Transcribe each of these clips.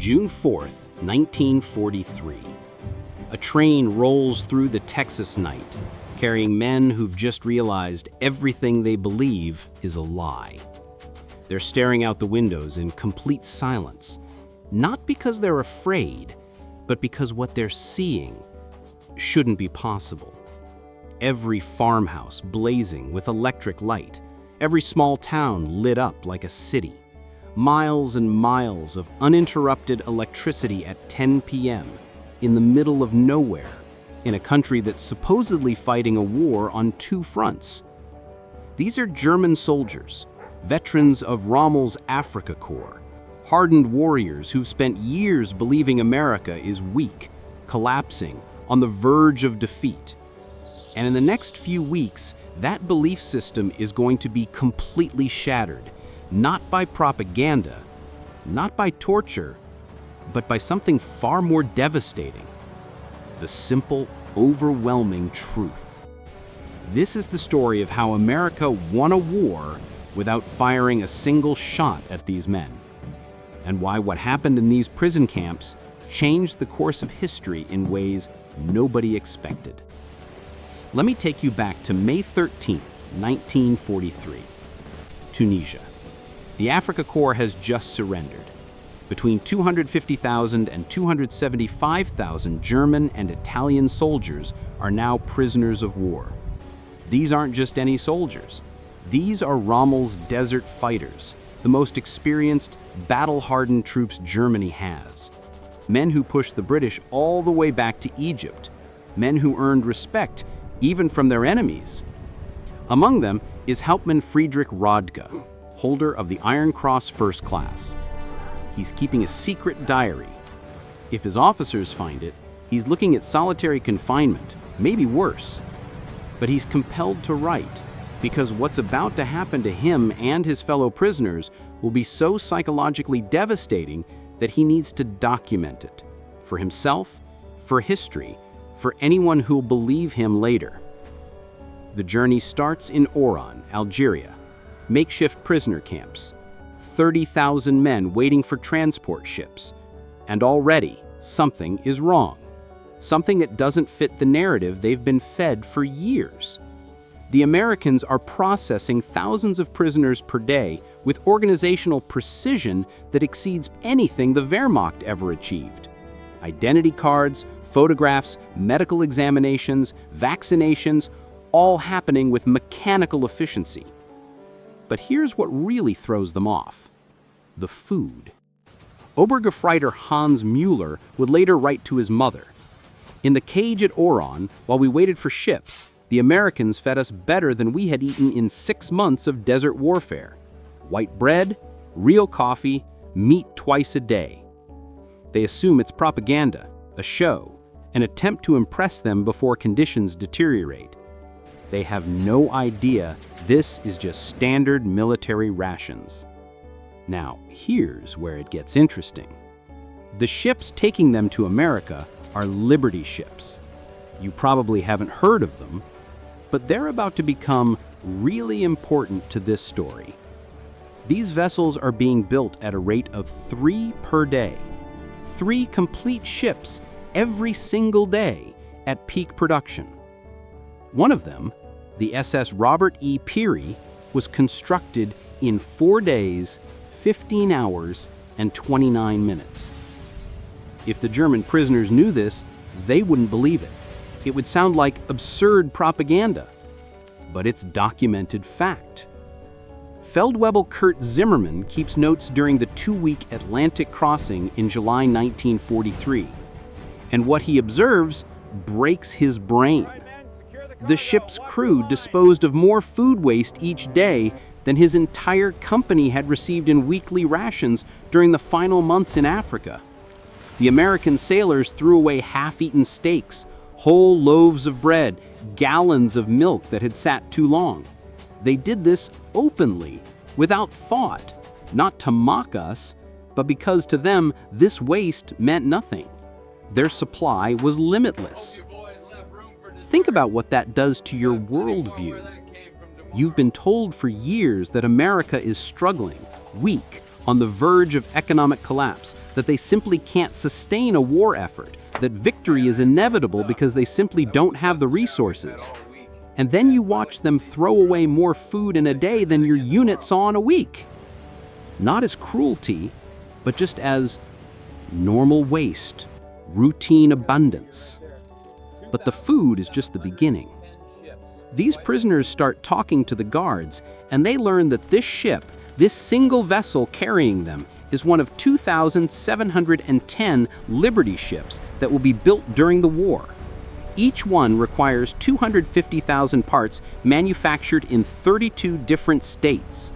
June 4th, 1943. A train rolls through the Texas night, carrying men who've just realized everything they believe is a lie. They're staring out the windows in complete silence, not because they're afraid, but because what they're seeing shouldn't be possible. Every farmhouse blazing with electric light, every small town lit up like a city. Miles and miles of uninterrupted electricity at 10 p.m. in the middle of nowhere, in a country that's supposedly fighting a war on two fronts. These are German soldiers, veterans of Rommel's Africa Corps, hardened warriors who've spent years believing America is weak, collapsing, on the verge of defeat. And in the next few weeks, that belief system is going to be completely shattered, not by propaganda, not by torture, but by something far more devastating: the simple, overwhelming truth. This is the story of how America won a war without firing a single shot at these men, and why what happened in these prison camps changed the course of history in ways nobody expected. Let me take you back to May 13th, 1943. Tunisia. The Africa Corps has just surrendered. Between 250,000 and 275,000 German and Italian soldiers are now prisoners of war. These aren't just any soldiers. These are Rommel's desert fighters, the most experienced, battle-hardened troops Germany has. Men who pushed the British all the way back to Egypt. Men who earned respect even from their enemies. Among them is Hauptmann Friedrich Rodke, holder of the Iron Cross First Class. He's keeping a secret diary. If his officers find it, he's looking at solitary confinement, maybe worse. But he's compelled to write, because what's about to happen to him and his fellow prisoners will be so psychologically devastating that he needs to document it, for himself, for history, for anyone who'll believe him later. The journey starts in Oran, Algeria, makeshift prisoner camps, 30,000 men waiting for transport ships, and already something is wrong, something that doesn't fit the narrative they've been fed for years. The Americans are processing thousands of prisoners per day with organizational precision that exceeds anything the Wehrmacht ever achieved. Identity cards, photographs, medical examinations, vaccinations, all happening with mechanical efficiency. But here's what really throws them off: the food. Obergefreiter Hans Müller would later write to his mother, "In the cage at Oran, while we waited for ships, the Americans fed us better than we had eaten in 6 months of desert warfare. White bread, real coffee, meat twice a day." They assume it's propaganda, a show, an attempt to impress them before conditions deteriorate. They have no idea this is just standard military rations. Now, here's where it gets interesting. The ships taking them to America are Liberty ships. You probably haven't heard of them, but they're about to become really important to this story. These vessels are being built at a rate of 3 per day. 3 complete ships every single day at peak production. One of them, the SS Robert E. Peary, was constructed in 4 days, 15 hours, and 29 minutes. If the German prisoners knew this, they wouldn't believe it. It would sound like absurd propaganda. But it's documented fact. Feldwebel Kurt Zimmermann keeps notes during the 2-week Atlantic crossing in July 1943. And what he observes breaks his brain. The ship's crew disposed of more food waste each day than his entire company had received in weekly rations during the final months in Africa. The American sailors threw away half-eaten steaks, whole loaves of bread, gallons of milk that had sat too long. They did this openly, without thought, not to mock us, but because to them this waste meant nothing. Their supply was limitless. Think about what that does to your worldview. You've been told for years that America is struggling, weak, on the verge of economic collapse, that they simply can't sustain a war effort, that victory is inevitable because they simply don't have the resources. And then you watch them throw away more food in a day than your unit saw in a week. Not as cruelty, but just as normal waste, routine abundance. But the food is just the beginning. These prisoners start talking to the guards, and they learn that this ship, this single vessel carrying them, is one of 2,710 Liberty ships that will be built during the war. Each one requires 250,000 parts manufactured in 32 different states.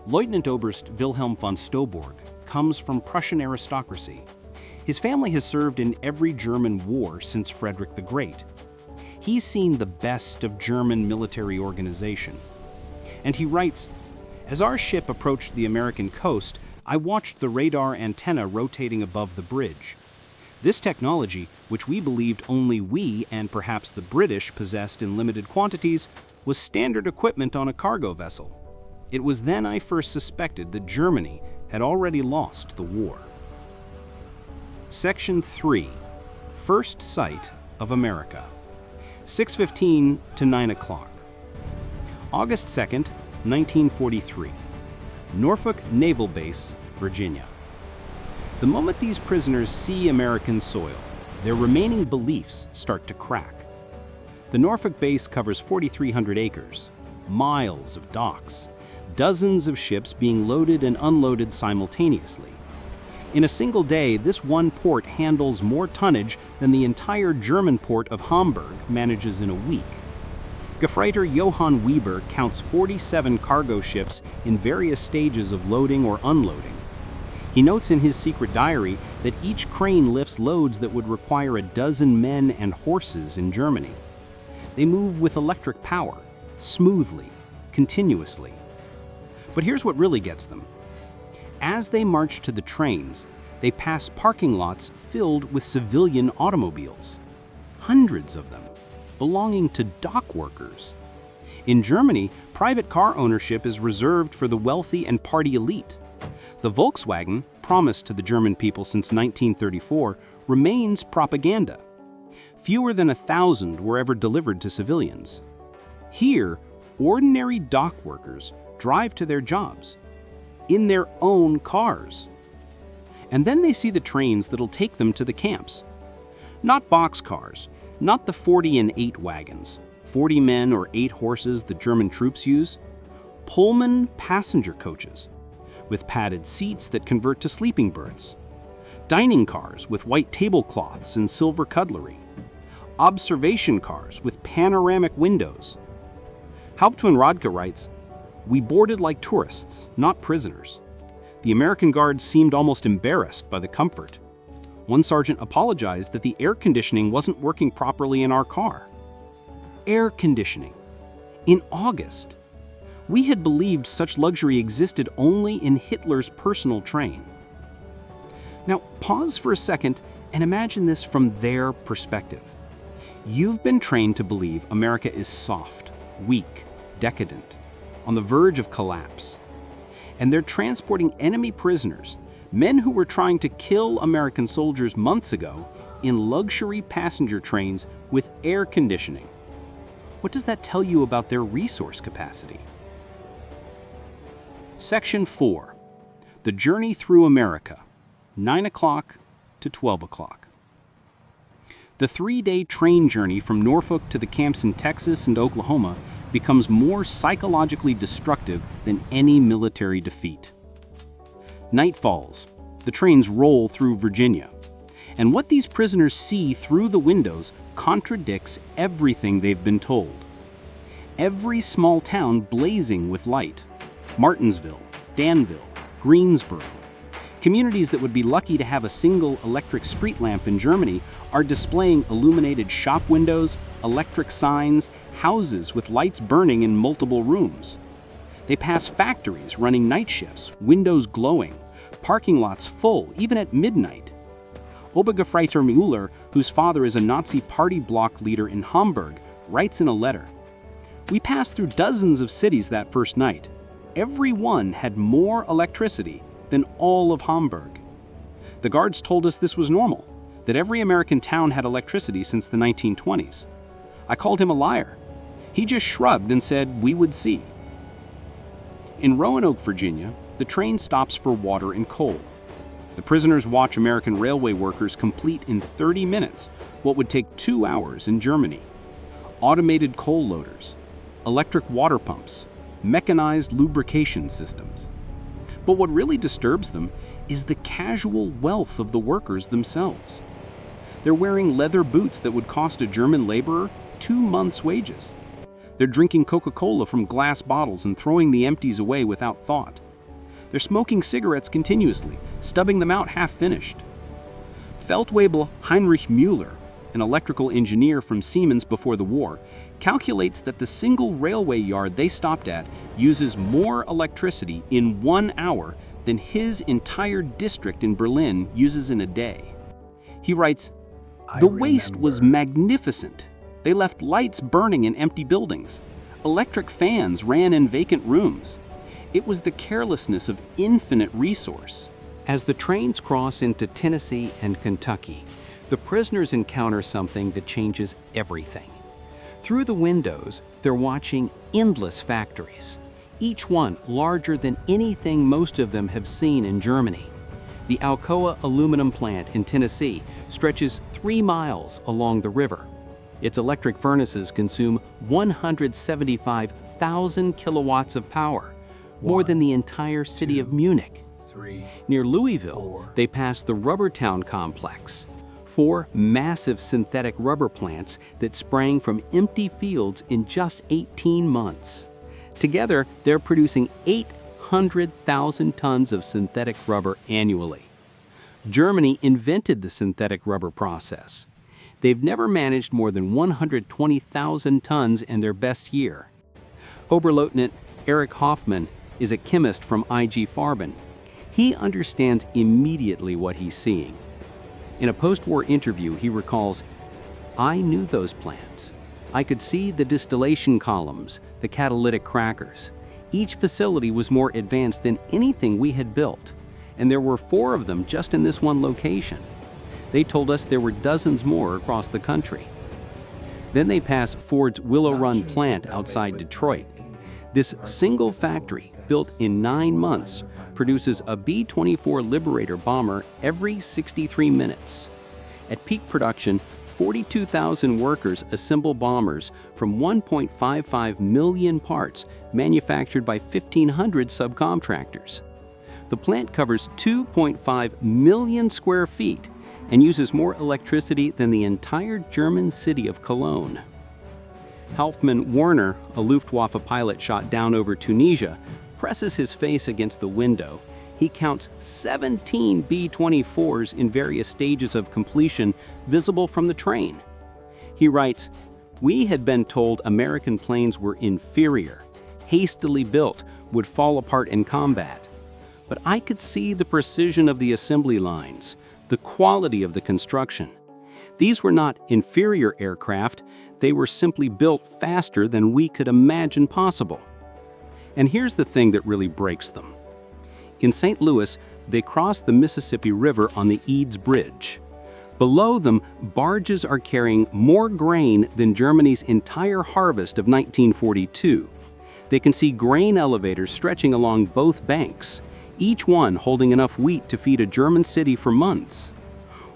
Lieutenant Oberst Wilhelm von Stauborg comes from Prussian aristocracy. His family has served in every German war since Frederick the Great. He's seen the best of German military organization. And he writes, "As our ship approached the American coast, I watched the radar antenna rotating above the bridge. This technology, which we believed only we and perhaps the British possessed in limited quantities, was standard equipment on a cargo vessel. It was then I first suspected that Germany had already lost the war." Section 3. First Sight of America. 6:15 to 9 o'clock. August 2nd, 1943. Norfolk Naval Base, Virginia. The moment these prisoners see American soil, their remaining beliefs start to crack. The Norfolk base covers 4,300 acres, miles of docks, dozens of ships being loaded and unloaded simultaneously. In a single day, this one port handles more tonnage than the entire German port of Hamburg manages in a week. Gefreiter Johann Weber counts 47 cargo ships in various stages of loading or unloading. He notes in his secret diary that each crane lifts loads that would require a dozen men and horses in Germany. They move with electric power, smoothly, continuously. But here's what really gets them. As they march to the trains, they pass parking lots filled with civilian automobiles. Hundreds of them, belonging to dock workers. In Germany, private car ownership is reserved for the wealthy and party elite. The Volkswagen, promised to the German people since 1934, remains propaganda. Fewer than 1,000 were ever delivered to civilians. Here, ordinary dock workers drive to their jobs in their own cars. And then they see the trains that'll take them to the camps. Not boxcars, not the 40 and 8 wagons, 40 men or 8 horses the German troops use. Pullman passenger coaches, with padded seats that convert to sleeping berths. Dining cars with white tablecloths and silver cutlery. Observation cars with panoramic windows. Hauptmann Rodke writes, "We boarded like tourists, not prisoners. The American guards seemed almost embarrassed by the comfort. One sergeant apologized that the air conditioning wasn't working properly in our car." Air conditioning. In August. We had believed such luxury existed only in Hitler's personal train. Now, pause for a second and imagine this from their perspective. You've been trained to believe America is soft, weak, decadent, on the verge of collapse. And they're transporting enemy prisoners, men who were trying to kill American soldiers months ago, in luxury passenger trains with air conditioning. What does that tell you about their resource capacity? Section 4. The Journey Through America, 9 o'clock to 12 o'clock. The 3-day train journey from Norfolk to the camps in Texas and Oklahoma becomes more psychologically destructive than any military defeat. Night falls. The trains roll through Virginia. And what these prisoners see through the windows contradicts everything they've been told. Every small town blazing with light. Martinsville, Danville, Greensboro. Communities that would be lucky to have a single electric street lamp in Germany are displaying illuminated shop windows, electric signs, houses with lights burning in multiple rooms. They pass factories running night shifts, windows glowing, parking lots full, even at midnight. Obergefreiter Müller, whose father is a Nazi party bloc leader in Hamburg, writes in a letter, "We passed through dozens of cities that first night. Every one had more electricity than all of Hamburg. The guards told us this was normal, that every American town had electricity since the 1920s. I called him a liar. He just shrugged and said we would see. In Roanoke, Virginia, the train stops for water and coal. The prisoners watch American railway workers complete in 30 minutes what would take 2 hours in Germany. Automated coal loaders, electric water pumps, mechanized lubrication systems. But what really disturbs them is the casual wealth of the workers themselves. They're wearing leather boots that would cost a German laborer 2 months' wages. They're drinking Coca-Cola from glass bottles and throwing the empties away without thought. They're smoking cigarettes continuously, stubbing them out half-finished. Feldwebel Heinrich Müller, an electrical engineer from Siemens before the war, calculates that the single railway yard they stopped at uses more electricity in 1 hour than his entire district in Berlin uses in a day. He writes, "The waste was magnificent. They left lights burning in empty buildings. Electric fans ran in vacant rooms. It was the carelessness of infinite resource." As the trains cross into Tennessee and Kentucky, the prisoners encounter something that changes everything. Through the windows, they're watching endless factories, each one larger than anything most of them have seen in Germany. The Alcoa aluminum plant in Tennessee stretches 3 miles along the river. Its electric furnaces consume 175,000 kilowatts of power, more than the entire city of Munich. Near Louisville, they pass the Rubbertown complex, 4 massive synthetic rubber plants that sprang from empty fields in just 18 months. Together, they're producing 800,000 tons of synthetic rubber annually. Germany invented the synthetic rubber process. They've never managed more than 120,000 tons in their best year. Oberleutnant Erich Hoffmann is a chemist from IG Farben. He understands immediately what he's seeing. In a post-war interview, he recalls, "I knew those plants. I could see the distillation columns, the catalytic crackers. Each facility was more advanced than anything we had built, and there were 4 of them just in this one location. They told us there were dozens more across the country." Then they pass Ford's Willow Run plant outside Detroit. This single factory, built in 9 months, produces a B-24 Liberator bomber every 63 minutes. At peak production, 42,000 workers assemble bombers from 1.55 million parts manufactured by 1,500 subcontractors. The plant covers 2.5 million square feet and uses more electricity than the entire German city of Cologne. Hauptmann Werner, a Luftwaffe pilot shot down over Tunisia, presses his face against the window. He counts 17 B-24s in various stages of completion visible from the train. He writes, "We had been told American planes were inferior, hastily built, would fall apart in combat. But I could see the precision of the assembly lines, the quality of the construction. These were not inferior aircraft, they were simply built faster than we could imagine possible." And here's the thing that really breaks them. In St. Louis, they cross the Mississippi River on the Eads Bridge. Below them, barges are carrying more grain than Germany's entire harvest of 1942. They can see grain elevators stretching along both banks, each one holding enough wheat to feed a German city for months.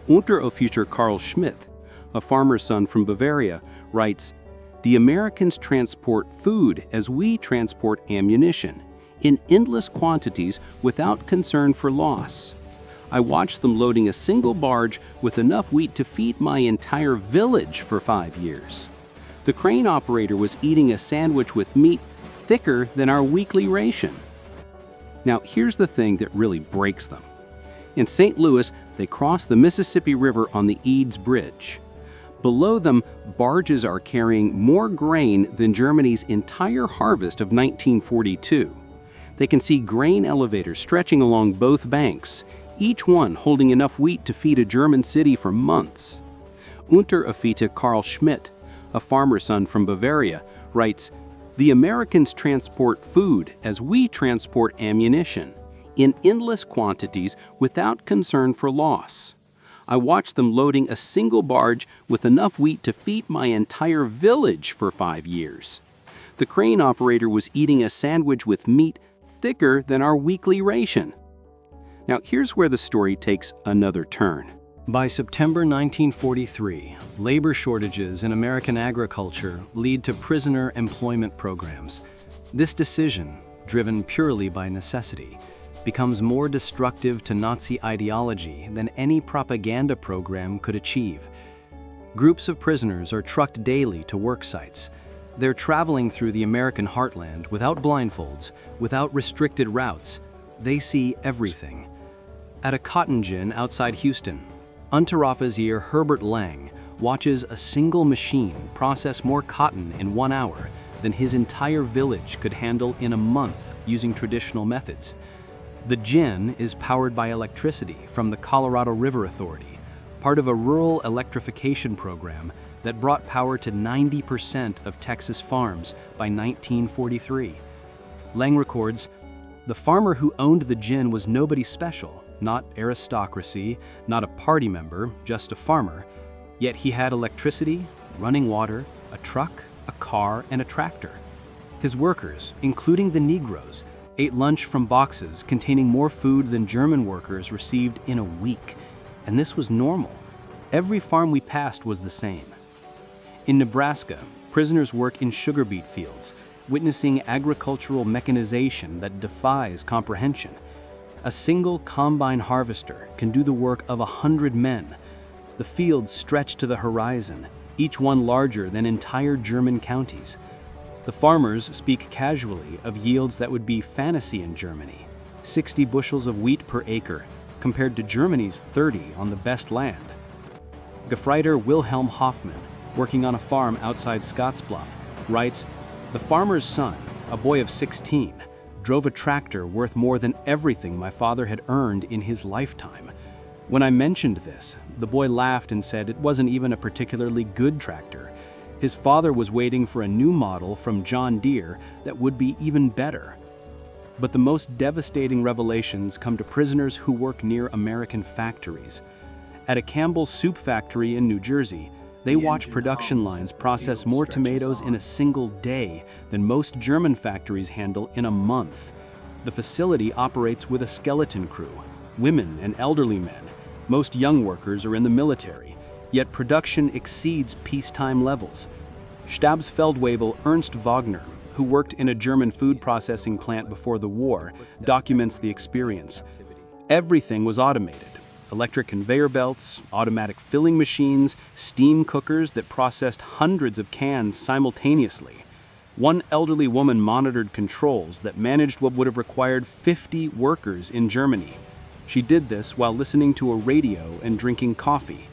Unteroffizier Karl Schmidt, a farmer's son from Bavaria, writes, "The Americans transport food as we transport ammunition, in endless quantities without concern for loss. I watched them loading a single barge with enough wheat to feed my entire village for 5 years. The crane operator was eating a sandwich with meat thicker than our weekly ration." Now, here's the thing that really breaks them. In St. Louis, they cross the Mississippi River on the Eads Bridge. Below them, barges are carrying more grain than Germany's entire harvest of 1942. They can see grain elevators stretching along both banks, each one holding enough wheat to feed a German city for months. Unteroffizier Karl Schmidt, a farmer's son from Bavaria, writes, "The Americans transport food as we transport ammunition, in endless quantities without concern for loss. I watched them loading a single barge with enough wheat to feed my entire village for 5 years. The crane operator was eating a sandwich with meat thicker than our weekly ration. Now, here's where the story takes another turn. By September 1943, labor shortages in American agriculture lead to prisoner employment programs. This decision, driven purely by necessity, becomes more destructive to Nazi ideology than any propaganda program could achieve. Groups of prisoners are trucked daily to work sites. They're traveling through the American heartland without blindfolds, without restricted routes. They see everything. At a cotton gin outside Houston, Unteroffizier Herbert Lang watches a single machine process more cotton in 1 hour than his entire village could handle in a month using traditional methods. The gin is powered by electricity from the Colorado River Authority, part of a rural electrification program that brought power to 90% of Texas farms by 1943. Lang records, "The farmer who owned the gin was nobody special, not aristocracy, not a party member, just a farmer. Yet he had electricity, running water, a truck, a car, and a tractor. His workers, including the Negroes, ate lunch from boxes containing more food than German workers received in a week. And this was normal. Every farm we passed was the same." In Nebraska, prisoners work in sugar beet fields, witnessing agricultural mechanization that defies comprehension. A single combine harvester can do the work of 100 men. The fields stretch to the horizon, each one larger than entire German counties. The farmers speak casually of yields that would be fantasy in Germany, 60 bushels of wheat per acre, compared to Germany's 30 on the best land. Gefreiter Wilhelm Hoffmann, working on a farm outside Scottsbluff, writes, "The farmer's son, a boy of 16, drove a tractor worth more than everything my father had earned in his lifetime. When I mentioned this, the boy laughed and said it wasn't even a particularly good tractor. His father was waiting for a new model from John Deere that would be even better." But the most devastating revelations come to prisoners who work near American factories. At a Campbell's soup factory in New Jersey, they watch production lines process more tomatoes in a single day than most German factories handle in a month. The facility operates with a skeleton crew, women and elderly men. Most young workers are in the military, yet production exceeds peacetime levels. Stabsfeldwebel Ernst Wagner, who worked in a German food processing plant before the war, documents the experience. Everything was automated. Electric conveyor belts, automatic filling machines, steam cookers that processed hundreds of cans simultaneously. One elderly woman monitored controls that managed what would have required 50 workers in Germany. She did this while listening to a radio and drinking coffee.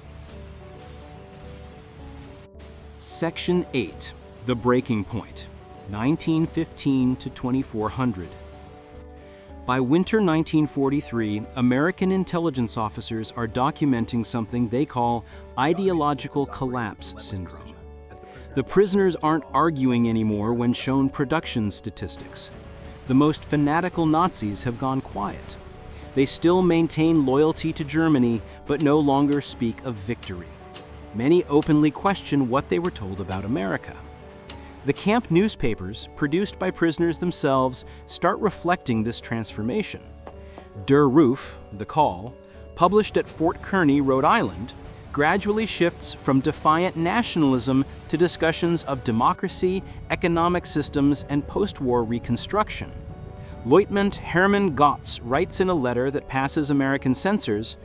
Section 8. The Breaking Point, 1915 to 2400. By winter 1943, American intelligence officers are documenting something they call ideological collapse syndrome. The prisoners aren't arguing anymore when shown production statistics. The most fanatical Nazis have gone quiet. They still maintain loyalty to Germany, but no longer speak of victory. Many openly question what they were told about America. The camp newspapers, produced by prisoners themselves, start reflecting this transformation. Der Ruf, The Call, published at Fort Kearny, Rhode Island, gradually shifts from defiant nationalism to discussions of democracy, economic systems, and post-war reconstruction. Lieutenant Hermann Gotz writes in a letter that passes American censors,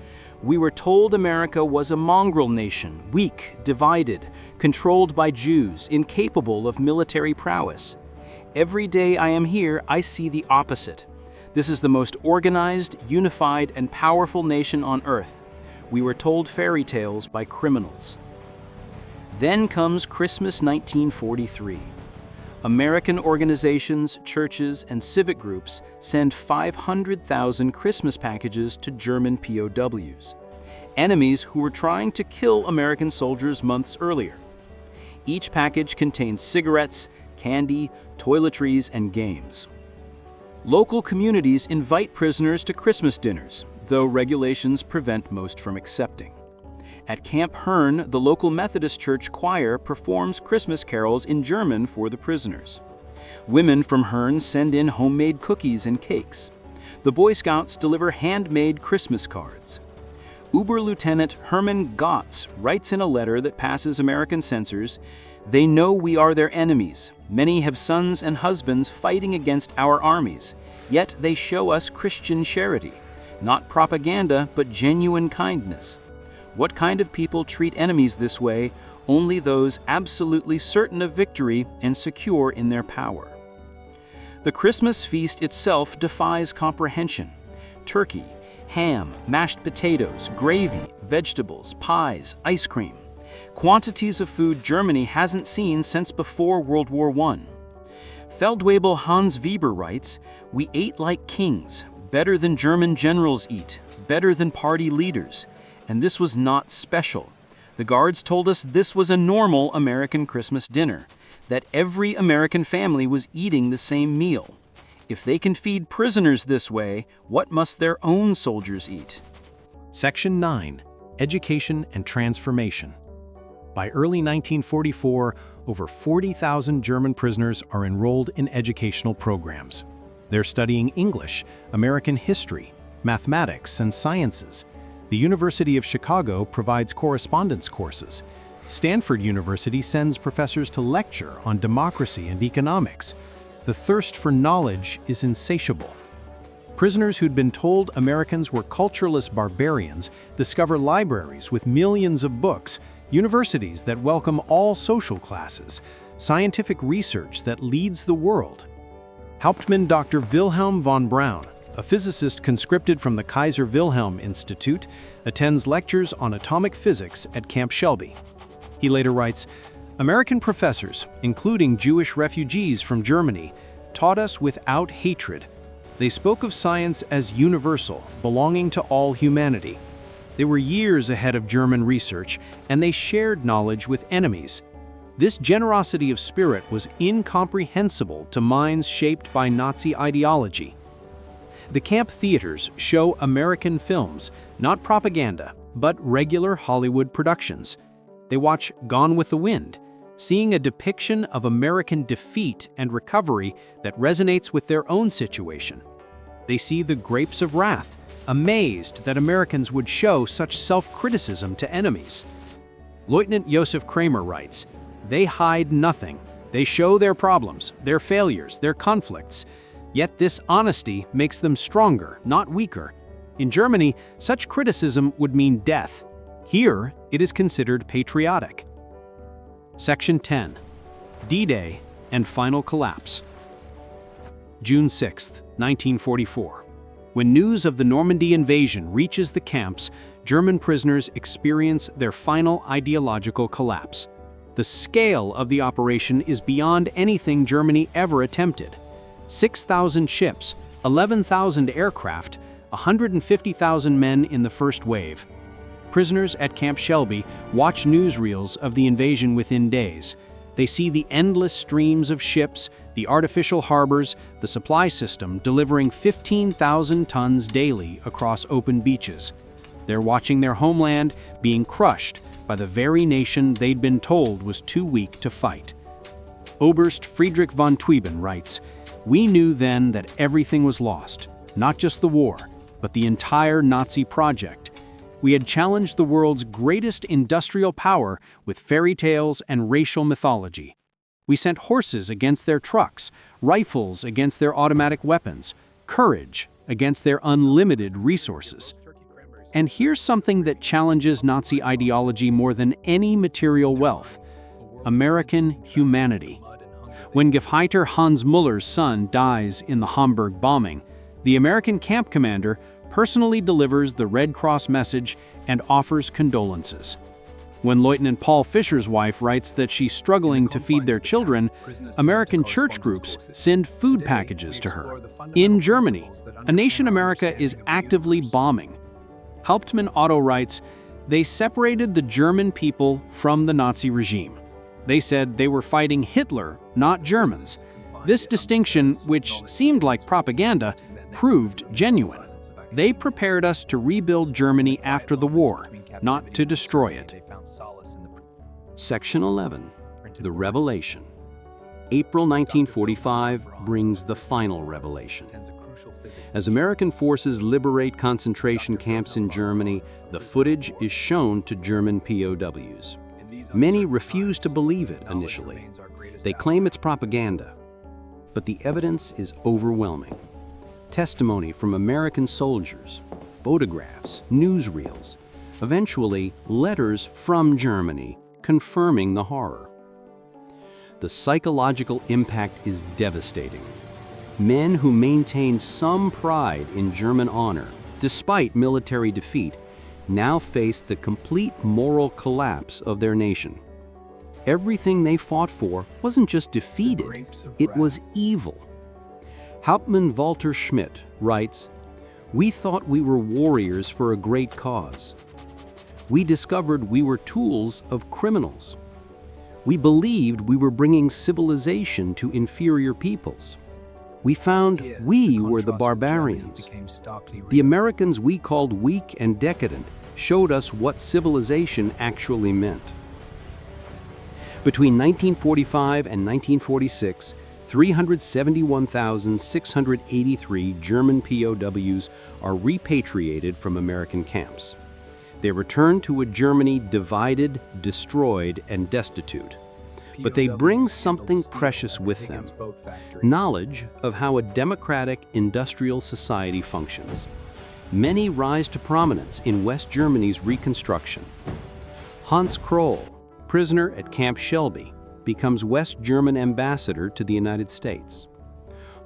"We were told America was a mongrel nation, weak, divided, controlled by Jews, incapable of military prowess. Every day I am here, I see the opposite. This is the most organized, unified, and powerful nation on earth. We were told fairy tales by criminals." Then comes Christmas 1943. American organizations, churches, and civic groups send 500,000 Christmas packages to German POWs, enemies who were trying to kill American soldiers months earlier. Each package contains cigarettes, candy, toiletries, and games. Local communities invite prisoners to Christmas dinners, though regulations prevent most from accepting. At Camp Hearn, the local Methodist church choir performs Christmas carols in German for the prisoners. Women from Hearn send in homemade cookies and cakes. The Boy Scouts deliver handmade Christmas cards. Oberlieutenant Hermann Gotz writes in a letter that passes American censors, "They know we are their enemies. Many have sons and husbands fighting against our armies, yet they show us Christian charity, not propaganda, but genuine kindness. What kind of people treat enemies this way? Only those absolutely certain of victory and secure in their power." The Christmas feast itself defies comprehension. Turkey, ham, mashed potatoes, gravy, vegetables, pies, ice cream. Quantities of food Germany hasn't seen since before World War I. Feldwebel Hans Weber writes, "We ate like kings, better than German generals eat, better than party leaders. And this was not special. The guards told us this was a normal American Christmas dinner, that every American family was eating the same meal. If they can feed prisoners this way, what must their own soldiers eat?" Section 9. Education and Transformation. By early 1944, over 40,000 German prisoners are enrolled in educational programs. They're studying English, American history, mathematics, and sciences. The University of Chicago provides correspondence courses. Stanford University sends professors to lecture on democracy and economics. The thirst for knowledge is insatiable. Prisoners who'd been told Americans were cultureless barbarians discover libraries with millions of books, universities that welcome all social classes, scientific research that leads the world. Hauptmann Dr. Wilhelm von Braun, a physicist conscripted from the Kaiser Wilhelm Institute, attends lectures on atomic physics at Camp Shelby. He later writes, "American professors, including Jewish refugees from Germany, taught us without hatred. They spoke of science as universal, belonging to all humanity. They were years ahead of German research, and they shared knowledge with enemies. This generosity of spirit was incomprehensible to minds shaped by Nazi ideology." The camp theaters show American films, not propaganda, but regular Hollywood productions. They watch Gone with the Wind, seeing a depiction of American defeat and recovery that resonates with their own situation. They see The Grapes of Wrath, amazed that Americans would show such self-criticism to enemies. Lieutenant Joseph Kramer writes, "They hide nothing. They show their problems, their failures, their conflicts. Yet this honesty makes them stronger, not weaker. In Germany, such criticism would mean death. Here, it is considered patriotic." Section 10. D-Day and Final Collapse. June 6, 1944. When news of the Normandy invasion reaches the camps, German prisoners experience their final ideological collapse. The scale of the operation is beyond anything Germany ever attempted. 6,000 ships, 11,000 aircraft, 150,000 men in the first wave. Prisoners at Camp Shelby watch newsreels of the invasion within days. They see the endless streams of ships, the artificial harbors, the supply system delivering 15,000 tons daily across open beaches. They're watching their homeland being crushed by the very nation they'd been told was too weak to fight. Oberst Friedrich von Tweben writes, "We knew then that everything was lost, not just the war, but the entire Nazi project. We had challenged the world's greatest industrial power with fairy tales and racial mythology. We sent horses against their trucks, rifles against their automatic weapons, courage against their unlimited resources. And here's something that challenges Nazi ideology more than any material wealth: American humanity. When Gefreiter Hans Muller's son dies in the Hamburg bombing, the American camp commander personally delivers the Red Cross message and offers condolences. When Lieutenant Paul Fisher's wife writes that she's struggling to feed their children, American church groups send food packages to her. In Germany, a nation America is actively bombing. Hauptmann Otto writes, "They separated the German people from the Nazi regime. They said they were fighting Hitler, not Germans. This distinction, which seemed like propaganda, proved genuine. They prepared us to rebuild Germany after the war, not to destroy it. Section 11. The Revelation. April 1945 brings the final revelation. As American forces liberate concentration camps in Germany, the footage is shown to German POWs. Many refuse to believe it initially. They claim it's propaganda. But the evidence is overwhelming. Testimony from American soldiers, photographs, newsreels, eventually letters from Germany confirming the horror. The psychological impact is devastating. Men who maintained some pride in German honor, despite military defeat, now face the complete moral collapse of their nation. Everything they fought for wasn't just defeated, it was evil. Hauptmann Walter Schmidt writes, "We thought we were warriors for a great cause. We discovered we were tools of criminals. We believed we were bringing civilization to inferior peoples. We found we were the barbarians. The Americans we called weak and decadent showed us what civilization actually meant." Between 1945 and 1946, 371,683 German POWs are repatriated from American camps. They return to a Germany divided, destroyed, and destitute. But they bring something precious with them: knowledge of how a democratic industrial society functions. Many rise to prominence in West Germany's reconstruction. Hans Kroll, prisoner at Camp Shelby, becomes West German ambassador to the United States.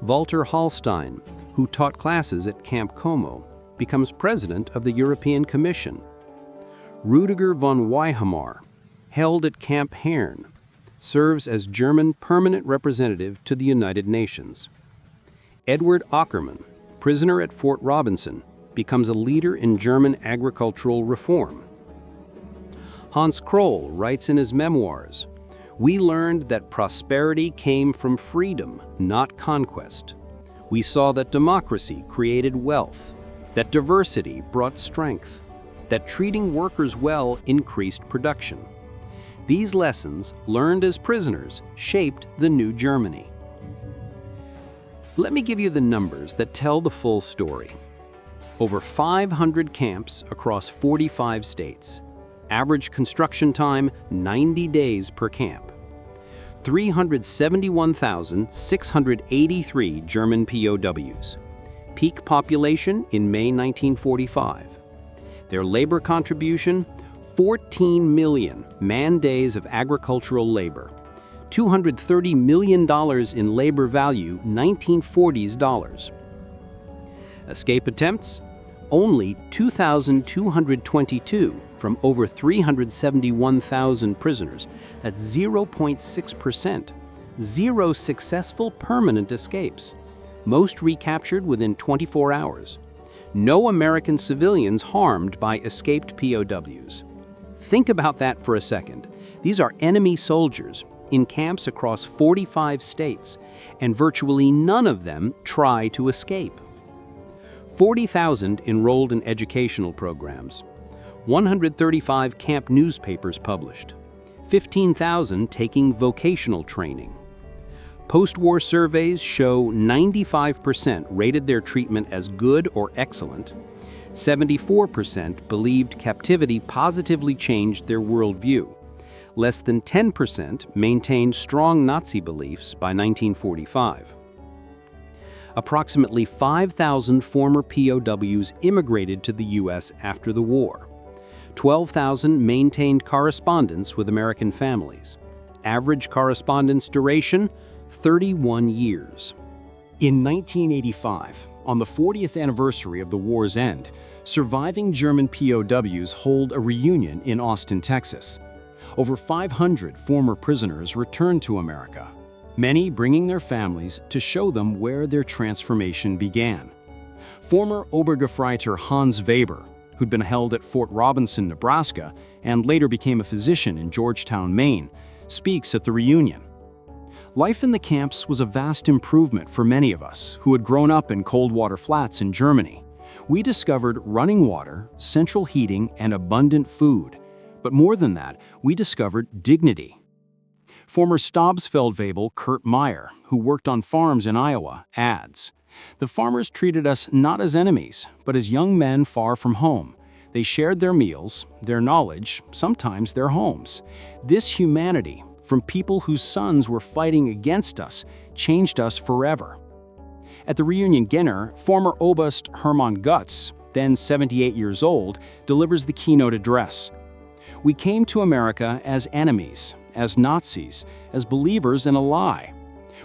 Walter Hallstein, who taught classes at Camp Como, becomes president of the European Commission. Rüdiger von Weihemar, held at Camp Herne, serves as German permanent representative to the United Nations. Edward Ackermann, prisoner at Fort Robinson, becomes a leader in German agricultural reform. Hans Kroll writes in his memoirs, "We learned that prosperity came from freedom, not conquest. We saw that democracy created wealth, that diversity brought strength, that treating workers well increased production. These lessons, learned as prisoners, shaped the new Germany." Let me give you the numbers that tell the full story. Over 500 camps across 45 states. Average construction time, 90 days per camp. 371,683 German POWs. Peak population in May 1945. Their labor contribution, 14 million man-days of agricultural labor. $230 million in labor value, 1940s dollars. Escape attempts? Only 2,222 from over 371,000 prisoners. That's 0.6%. 0 successful permanent escapes. Most recaptured within 24 hours. No American civilians harmed by escaped POWs. Think about that for a second. These are enemy soldiers in camps across 45 states, and virtually none of them try to escape. 40,000 enrolled in educational programs. 135 camp newspapers published. 15,000 taking vocational training. Post-war surveys show 95% rated their treatment as good or excellent. 74% believed captivity positively changed their worldview. Less than 10% maintained strong Nazi beliefs by 1945. Approximately 5,000 former POWs immigrated to the U.S. after the war. 12,000 maintained correspondence with American families. Average correspondence duration, 31 years. In 1985, on the 40th anniversary of the war's end, surviving German POWs hold a reunion in Austin, Texas. Over 500 former prisoners returned to America, many bringing their families to show them where their transformation began. Former Obergefreiter Hans Weber, who'd been held at Fort Robinson, Nebraska, and later became a physician in Georgetown, Maine, speaks at the reunion. Life in the camps was a vast improvement for many of us who had grown up in cold water flats in Germany. We discovered running water, central heating, and abundant food. But more than that, we discovered dignity. Former Stabsfeldwebel Kurt Meyer, who worked on farms in Iowa, adds, "The farmers treated us not as enemies, but as young men far from home. They shared their meals, their knowledge, sometimes their homes. This humanity, from people whose sons were fighting against us, changed us forever." At the reunion dinner, former Oberst Hermann Gutz, then 78 years old, delivers the keynote address. "We came to America as enemies, as Nazis, as believers in a lie.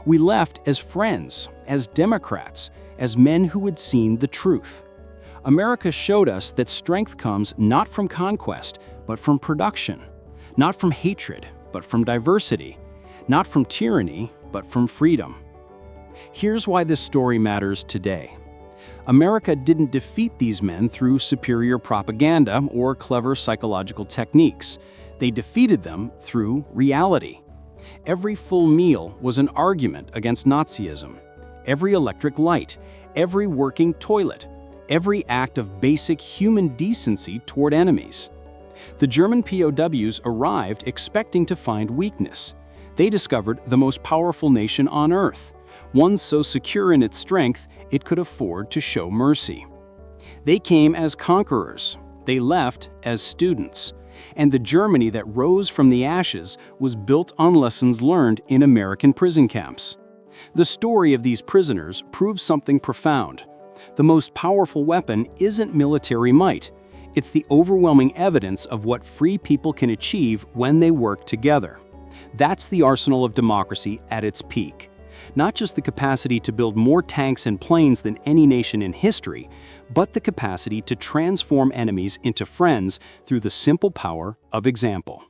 We left as friends, as Democrats, as men who had seen the truth. America showed us that strength comes not from conquest, but from production. Not from hatred, but from diversity. Not from tyranny, but from freedom." Here's why this story matters today. America didn't defeat these men through superior propaganda or clever psychological techniques. They defeated them through reality. Every full meal was an argument against Nazism. Every electric light, every working toilet, every act of basic human decency toward enemies. The German POWs arrived expecting to find weakness. They discovered the most powerful nation on earth, one so secure in its strength it could afford to show mercy. They came as conquerors. They left as students. And the Germany that rose from the ashes was built on lessons learned in American prison camps. The story of these prisoners proves something profound. The most powerful weapon isn't military might. It's the overwhelming evidence of what free people can achieve when they work together. That's the arsenal of democracy at its peak. Not just the capacity to build more tanks and planes than any nation in history, but the capacity to transform enemies into friends through the simple power of example.